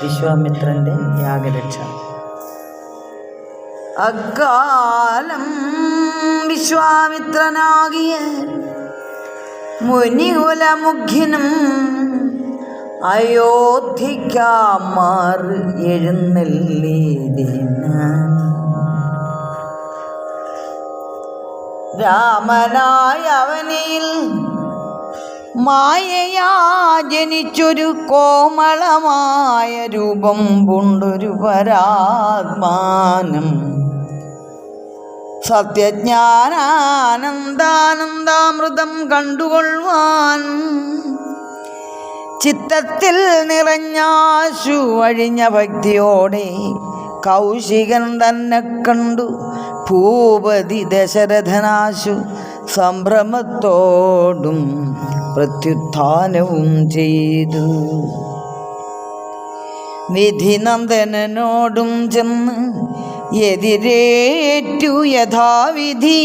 വിശ്വാമിത്രൻ്റെ യാഗരക്ഷ. അക്കാലം വിശ്വാമിത്രനാകിയ മുനികുലമുഖ്യനും അയോധ്യയ്ക്കാമാർ എഴുന്നള്ളിനാൻ. രാമനായ അവനിൽ മായയാ ജനിച്ചൊരു കോമളമായ രൂപം പൂണ്ടൊരു പരാത്മാനം. സത്യജ്ഞാനാനന്ദാനന്ദാമൃതം കണ്ടുകൊള്ളുവാൻ ചിത്തത്തിൽ നിറഞ്ഞാശു അഴിഞ്ഞ ഭക്തിയോടെ കൗശികൻ തന്നെ കണ്ടു ഭൂപതി ദശരഥനാശു സംഭ്രമത്തോടും പ്രത്യുത്ഥാനവും ചെയ്തു. വിധിനന്ദനോടും ചെന്ന് എതിരേറ്റു യഥാവിധി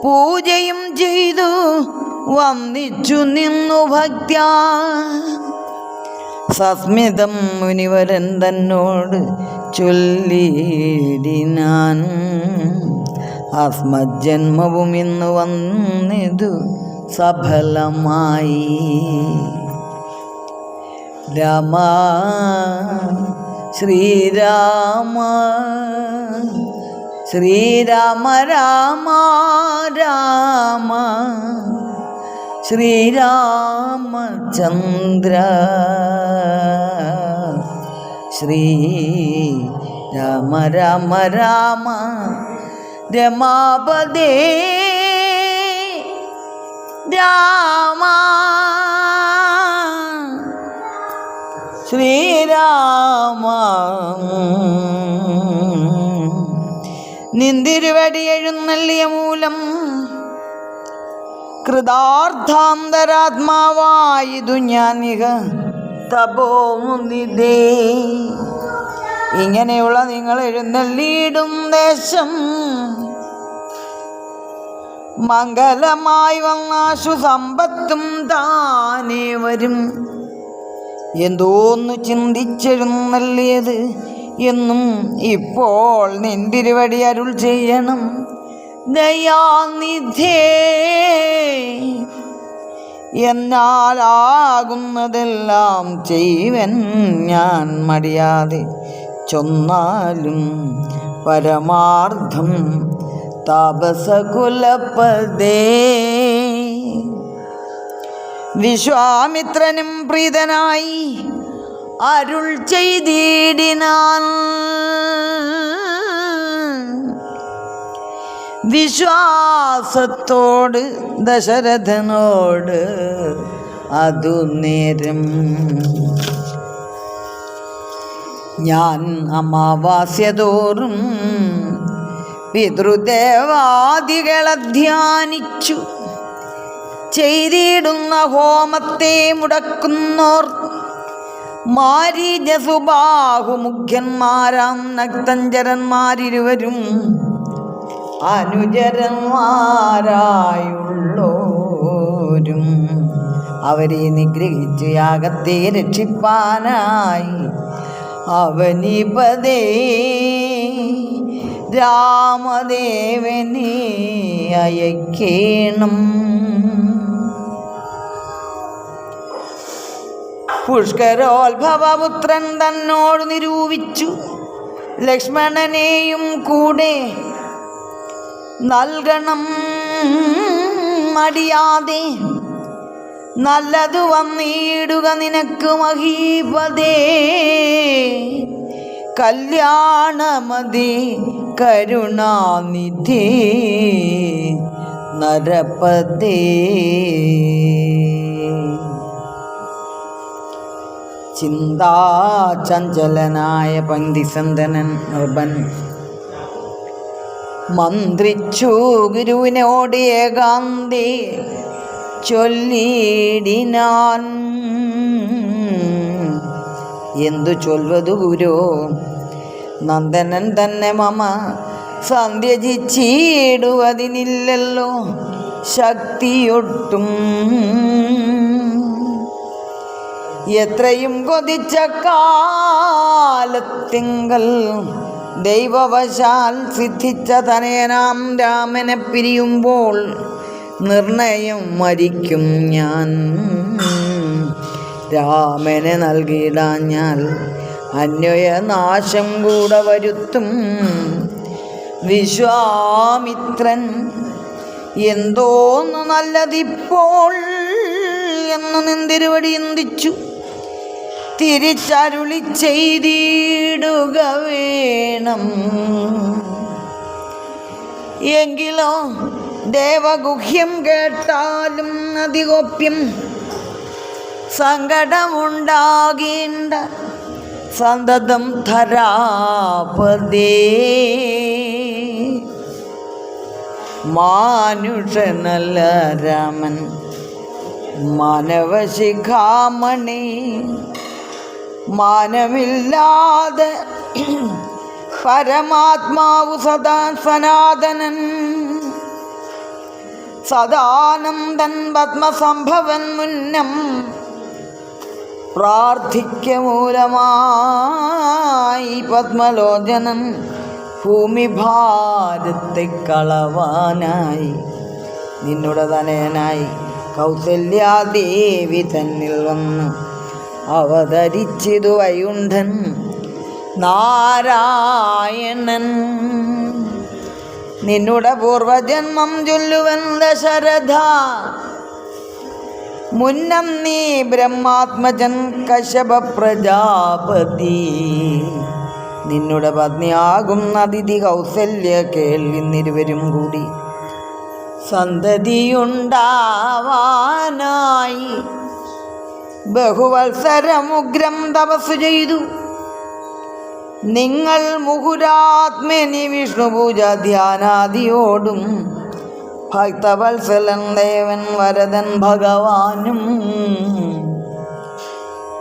പൂജയും ചെയ്തു വന്ദിച്ചു നിന്നു ഭക്ത്യാ. സസ്മിതം മുനിവരൻ തന്നോട് ചൊല്ലിടിനാൻ, അസ്മജ്ജന്മവും ഇന്ന് വന്നിതു സഫലമായി. രാമ ശ്രീരാമ ശ്രീരാമ രാമ രാമ ശ്രീരാമചന്ദ്ര ശ്രീ രാമ രാമ രാമ രമാപദേ രാമ ശ്രീരാമ. നിന്തിരുവടി എഴുന്നള്ളിയ മൂലം കൃതാർത്ഥാന്തരാത്മാവായിതു ഞാനിക തപോനിധേ. ഇങ്ങനെയുള്ള നിങ്ങൾ എഴുന്നള്ളിയിടും ദേശം മംഗലമായി വന്നാശു സമ്പത്തും താനേ വരും. എന്തോന്നു ചിന്തിച്ചെഴുന്നള്ളിയത് എന്നും ഇപ്പോൾ നിന്തിരുവടി അരുൾ ചെയ്യണം. ദയാനിധേ, എന്നാലാകുന്നതെല്ലാം ചെയ്വൻ ഞാൻ മടിയാതെ. ചൊന്നാലും പരമാർത്ഥം താപസകുലപദേ. വിശ്വാമിത്രനും പ്രീതനായി അരുൾ ചെയ്തിടിനാൻ. വിശ്വാസത്തോട് ദശരഥനോട് അതു നേരം, ഞാൻ അമാവാസ്യതോറും പിതൃദേവാദികളെ ധ്യാനിച്ചു ചെയ്തിടുന്ന ഹോമത്തെ മുടക്കുന്നോർ മാരീജസുബാഹുമുഖ്യന്മാരാം നക്തഞ്ചരന്മാരിരുവരും അനുചരന്മാരായുള്ളോരും അവരെ നിഗ്രഹിച്ചു യാഗത്തെ രക്ഷിപ്പാനായി അവനിപദേ രാമദേവനെ അയക്കേണം. പുഷ്കരോത്ഭവപുത്രൻ തന്നോട് നിരൂപിച്ചു ലക്ഷ്മണനെയും കൂടെ നൽകണം മടിയാതെ. നല്ലതു വന്നിടുക നിനക്ക് മഹീപദേ, കല്യാണമതി കരുണാനിധി നരപദേ. ചിന്താചഞ്ചലനായ പങ്ക്തിസന്ധനൻ നൃപൻ മന്ത്രിച്ചു ഗുരുവിനോട് ഏകാന്തേ ചൊല്ലിടിനാൻ. എന്തു ചൊൽവതു ഗുരു, നന്ദനൻ തന്നെ മമ സന്ധ്യജിച്ചിടുവതിനില്ലല്ലോ ശക്തിയൊട്ടും. എത്രയും കൊതിച്ച കാലത്തിങ്കൽ ദൈവവശാൽ സിദ്ധിച്ച തനയനാം രാമനെ പിരിയുമ്പോൾ നിർണയം മരിക്കും ഞാൻ. രാമനെ നൽകിയിടാഞ്ഞാൽ അന്വയനാശം കൂടെ വരുത്തും. വിശ്വാമിത്രൻ എന്തോന്നു നല്ലതിപ്പോൾ എന്നു നിന്തിരുവടി ചിന്തിച്ചു. തിരിച്ചരുളി ചെയ്തിടുക വേണം. എങ്കിലോ ദേവഗുഹ്യം കേട്ടാലും അതിഗോപ്യം സങ്കടമുണ്ടാകേണ്ട സന്തതം ധരാപദേ. മാനുഷനല്ല രാമൻ മാനവശിഖാമണി. മാനമില്ലാതെ പരമാത്മാവു സദാ സനാതനൻ. സദാനന്ദൻ പത്മസംഭവൻ മുന്നം പ്രാർത്ഥിക്ക മൂലമായി പത്മലോചനൻ ഭൂമിഭാരത്തെ കളവാനായി. നിന്നുടെ തനയനായി കൗസല്യാദേവി തന്നിൽ വന്ന് അവതരിച്ചിതു വയുണ്ഠൻ നാരായണൻ. നിന്നുടെ പൂർവജന്മം ചൊല്ലുവൻ ദശരഥ. മുന്നം നീ ബ്രഹ്മാത്മജൻ കശ്യപ പ്രജാപതി. നിന്നുടെ പത്നിയാകും അതിഥി കൗസല്യ കേൾവിന്നിരുവരും കൂടി സന്തതിയുണ്ടാവാനായി ബഹുവത്സരമുഗ്രം തപസ്സു ചെയ്തു. നിങ്ങൾ മുഹുരാത്മനി വിഷ്ണുപൂജ ധ്യാനാദിയോടും ഭക്തവത്സലൻ ദേവൻ വരദൻ ഭഗവാനും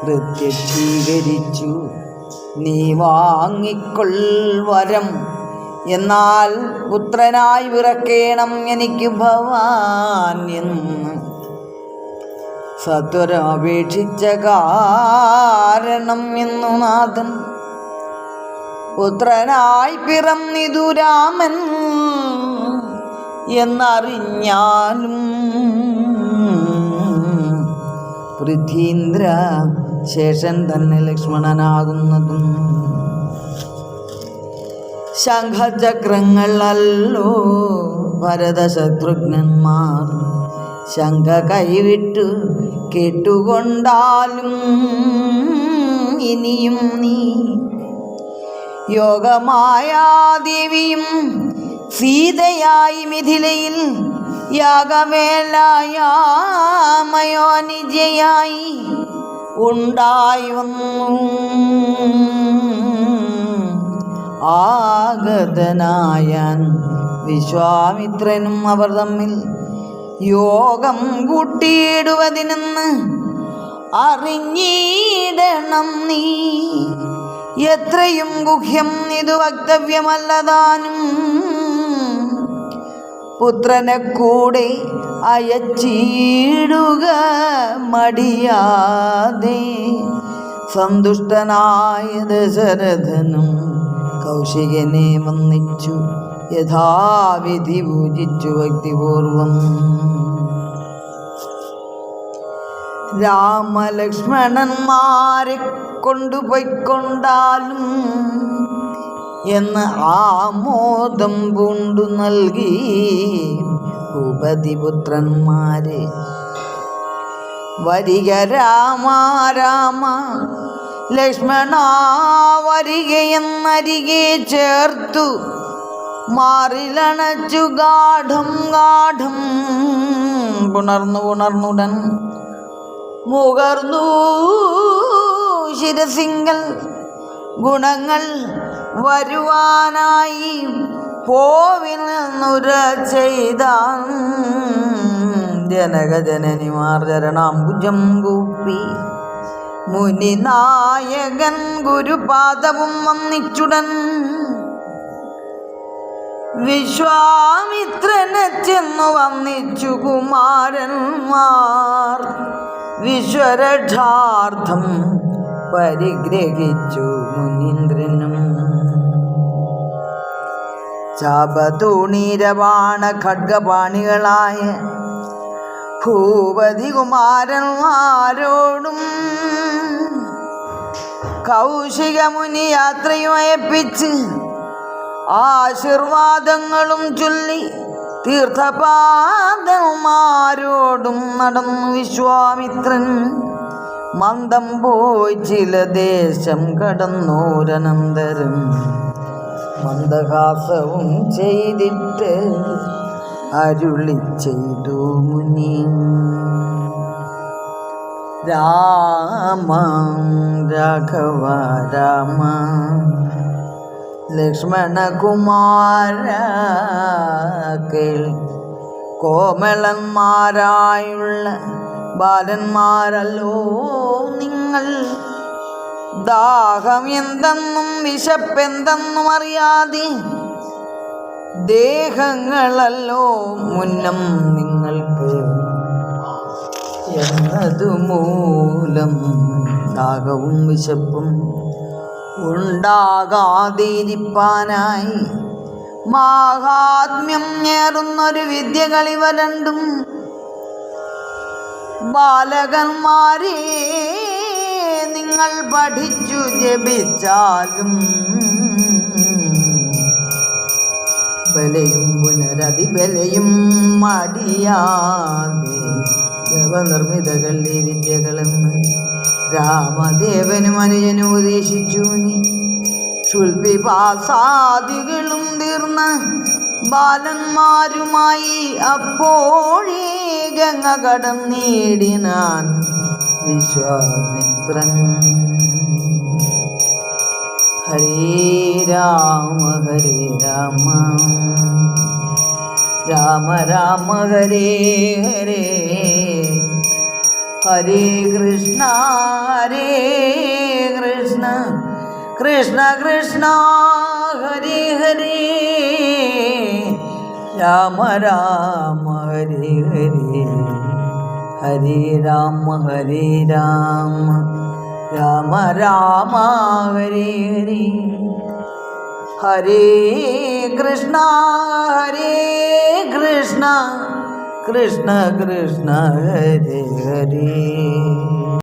പ്രത്യക്ഷീകരിച്ചു. നീ വാങ്ങിക്കൊൾ വരം, എന്നാൽ പുത്രനായി വിറക്കേണം എനിക്ക് ഭവാൻ എന്ന് സത്വരം അപേക്ഷിച്ച കാരണം എന്നു നാഥൻ. പുത്രനായി പിറന്നിതു രാമൻ എന്നറിഞ്ഞാലും പൃഥീന്ദ്ര ശേഷൻ തന്നെ ലക്ഷ്മണനാകുന്നതും ശംഖചക്രങ്ങളല്ലോ ഭരതശത്രുഘ്നന്മാർ. ശംഖ കൈവിട്ടു കേട്ടുകൊണ്ടാലും ഇനിയും നീ യോഗമായാദേവിയും സീതയായി മിഥിലയിൽ യാഗവേലായാമയോനിജയായി ഉണ്ടായി വന്നു. ആഗതനായാൻ വിശ്വാമിത്രനും അവർ തമ്മിൽ യോഗം കൂട്ടിയിടുവതിനെന്ന് അറിഞ്ഞിടണം നീ. എത്രയും ഗുഹ്യം ഇതു വക്തവ്യമല്ലതാനും. പുത്രനെ കൂടെ അയച്ചിടുക മടിയാതെ. സന്തുഷ്ടനായ ദശരഥനും കൗശികനെ വന്ദിച്ചു യഥാവിധി പൂജിച്ചു ഭക്തിപൂർവം. രാമലക്ഷ്മണന്മാരെ കൊണ്ടുപോയിക്കൊണ്ടാലും എന്ന് ആമോദം പൂണ്ടു നൽകി ഭൂപതിപുത്രന്മാരെ. വരിക രാമ രാമ ലക്ഷ്മണ വരികയെന്നരികെ ചേർത്തു മാറിലണച്ചു ഗാഠം ഗാഠം. പുണർന്നുടൻ മുകർന്നു ശിരസിങ്കൽ ഗുണങ്ങൾ വരുവാനായി പോവിൽ നിന്നുര ചെയ്താൻ. ജനകജനനിമാർ ചരണാംബുജം കൂപ്പി മുനിനായകൻ ഗുരുപാദവും വന്നിച്ചുടൻ. വിശ്വാമിത്രനെ ചെന്നു വന്നിച്ചു കുമാരന്മാർ. വിശ്വരക്ഷാർത്ഥം പരിഗ്രഹിച്ചു മുനീന്ദ്രനും. ചാപതൂണീരവാണ ഖഡ്ഗപാണികളായ ഭൂപതി കുമാരന്മാരോടും കൗശികമുനി യാത്രയുമയപ്പിച്ച് ആശീർവാദങ്ങളും ചൊല്ലി തീർത്ഥപാദന്മാരോടും നടന്നു വിശ്വാമിത്രൻ. മന്ദം പോയി ചില ദേശം കടന്നോരനന്തരം മന്ദഹാസവും ചെയ്തിട്ട് അരുളി ചെയ്തു മുനി. രാമ രാഘവ രാമ ലക്ഷ്മണകുമാര കേൾ, കോമളന്മാരായുള്ള ബാലന്മാരല്ലോ നിങ്ങൾ. ദാഹം എന്തെന്നും വിശപ്പെന്തെന്നും അറിയാതെ ദേഹങ്ങളല്ലോ മുന്നം നിങ്ങൾക്ക് എന്നതുമൂലം ദാഹവും വിശപ്പും ഉണ്ടാകാതിരിപ്പാനായി മാഹാത്മ്യം ഏറുന്നൊരു വിദ്യകളിവ രണ്ടും ബാലകന്മാരെ നിങ്ങൾ പഠിച്ചു ജപിച്ചാലും ബലയും പുനരതിബലയും മടിയാതെ ദേവനിർമ്മിതകൾ ഈ വിദ്യകളെന്ന് രാമദേവനും അനുജനും ഉപദേശിച്ചു. നീ ശുൽപിപാസാദികളും തീർന്ന ബാലന്മാരുമായി അപ്പോഴേ ഗംഗ കടന്നിടിനാൻ വിശ്വാമിത്രൻ. ഹരേ രാമ ഹരേ രാമ രാമ രാമ ഹരേ ഹരേ, ഹരേ കൃഷ്ണ കൃഷ്ണ കൃഷ്ണ ഹരേ ഹരേ, രാമ രാമ ഹരേ ഹരേ, ഹരേ രാമ ഹരേ രാമ രാമ രാമ ഹരേ ഹരേ, ഹരേ കൃഷ്ണ കൃഷ്ണ കൃഷ്ണ ഹരേ ഹരേ.